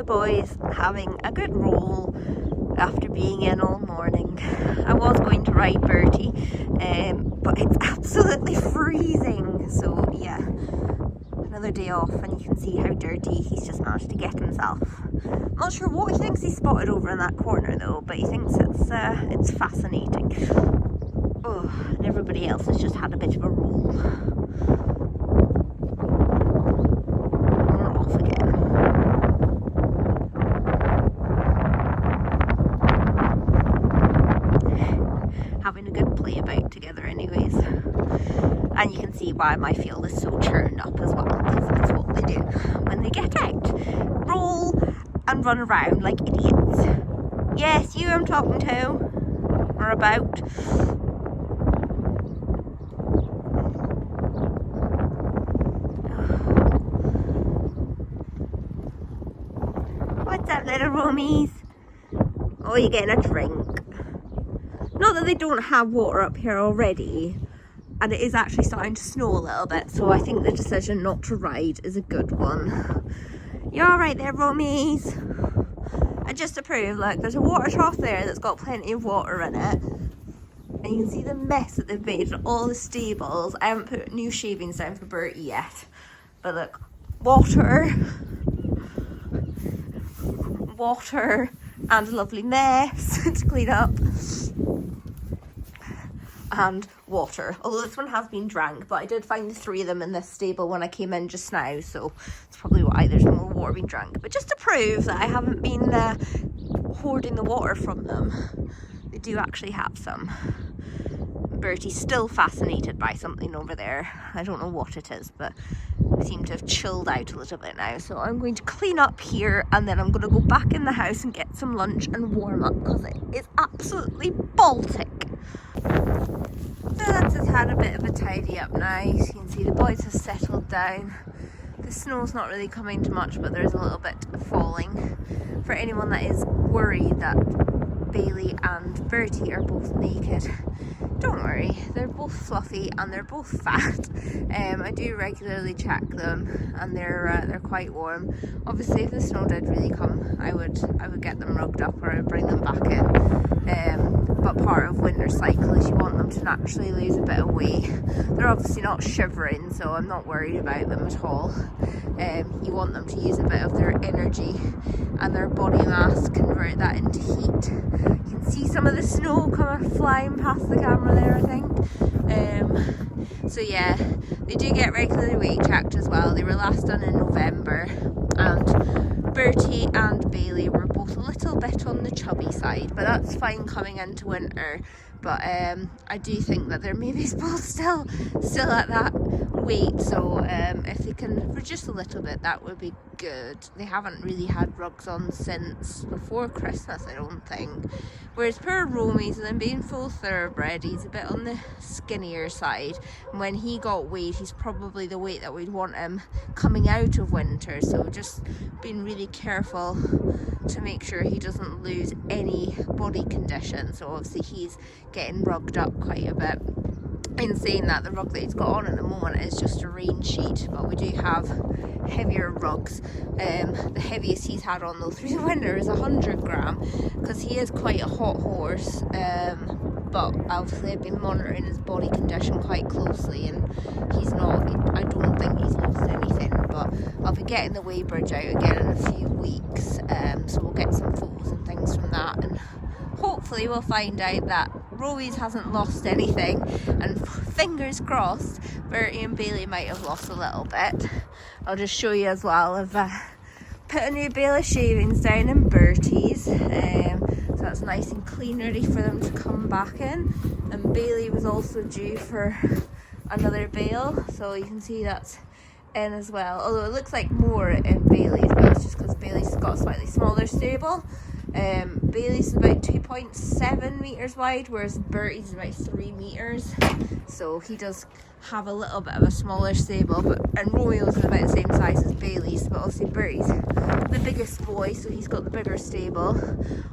boys having a good roll after being in all morning. I was going to ride Bertie, but it's absolutely freezing, so yeah, another day off, and you can see how dirty he's just managed to get himself. I'm not sure what he thinks he spotted over in that corner though, but he thinks it's fascinating. Oh, and everybody else has just had a bit of a roll. We're off again. Having a good play about together anyways. And you can see why my field is so churned up as well, because that's what they do when they get out. Roll and run around like idiots. Yes, you I'm talking to, or about. What's up, little Romies? Oh, you're getting a drink. Not that they don't have water up here already, and it is actually starting to snow a little bit, so I think the decision not to ride is a good one. You alright there, Romies? And just to prove, look, there's a water trough there that's got plenty of water in it, and you can see the mess that they've made in all the stables. I haven't put new shavings down for Bertie yet, but look, water, and a lovely mess to clean up. And water, although this one has been drank, but I did find the 3 of them in this stable when I came in just now, so it's probably why there's more water being drank. But just to prove that I haven't been hoarding the water from them, they do actually have some. Bertie's still fascinated by something over there. I don't know what it is, but I seem to have chilled out a little bit now, so I'm going to clean up here, and then I'm going to go back in the house and get some lunch and warm up, because it is absolutely Baltic. So that's just had a bit of a tidy up now. As you can see, the boys have settled down. The snow's not really coming too much, but there's a little bit falling. For anyone that is worried that Bailey and Bertie are both naked, don't worry, they're both fluffy and they're both fat. I do regularly check them, and they're quite warm. Obviously, if the snow did really come, I would get them rugged up, or I would bring them back in. But part of winter cycle is you want them to naturally lose a bit of weight. They're obviously not shivering, so I'm not worried about them at all. You want them to use a bit of their energy and their body mass, convert that into heat. You can see some of the snow kind of flying past the camera there, I think. So yeah, they do get regularly weight checked as well. They were last done in November, and Bertie and Bailey were both a little bit on the chubby side, but that's fine coming into winter. But I do think that they're maybe both still at that weight, so if they can reduce a little bit, that would be good. They haven't really had rugs on since before Christmas, I don't think. Whereas poor Romy's, and then being full thoroughbred, he's a bit on the skinnier side. And when he got weight, he's probably the weight that we'd want him coming out of winter. So just being really careful to make sure he doesn't lose any body condition. So obviously he's getting rugged up quite a bit. In saying that, the rug that he's got on at the moment is just a rain sheet, but we do have heavier rugs. The heaviest he's had on though through the winter is 100 gram, because he is quite a hot horse. But obviously I've been monitoring his body condition quite closely, and I don't think he's lost anything, but I'll be getting the weigh bridge out again in a few weeks, so we'll get some photos and things from that, and hopefully we'll find out that Rowies hasn't lost anything, and fingers crossed Bertie and Bailey might have lost a little bit. I'll just show you as well. I've put a new bale of shavings down in Bertie's, so that's nice and clean, ready for them to come back in. And Bailey was also due for another bale, so you can see that's in as well, although it looks like more in Bailey's, but that's just because Bailey's got a slightly smaller stable. Bailey's about 2.7 meters wide, whereas Bertie's about 3 meters, so he does have a little bit of a smaller stable, and Romeo's is about the same size as Bailey's, but obviously Bertie's the biggest boy, so he's got the bigger stable,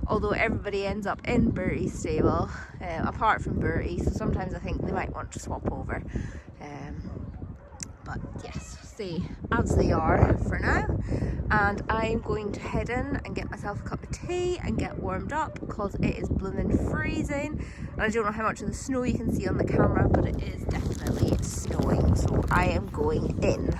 although everybody ends up in Bertie's stable, apart from Bertie, so sometimes I think they might want to swap over. But yes, stay as they are for now. And I'm going to head in and get myself a cup of tea and get warmed up because it is blooming freezing. And I don't know how much of the snow you can see on the camera, but it is definitely snowing. So I am going in.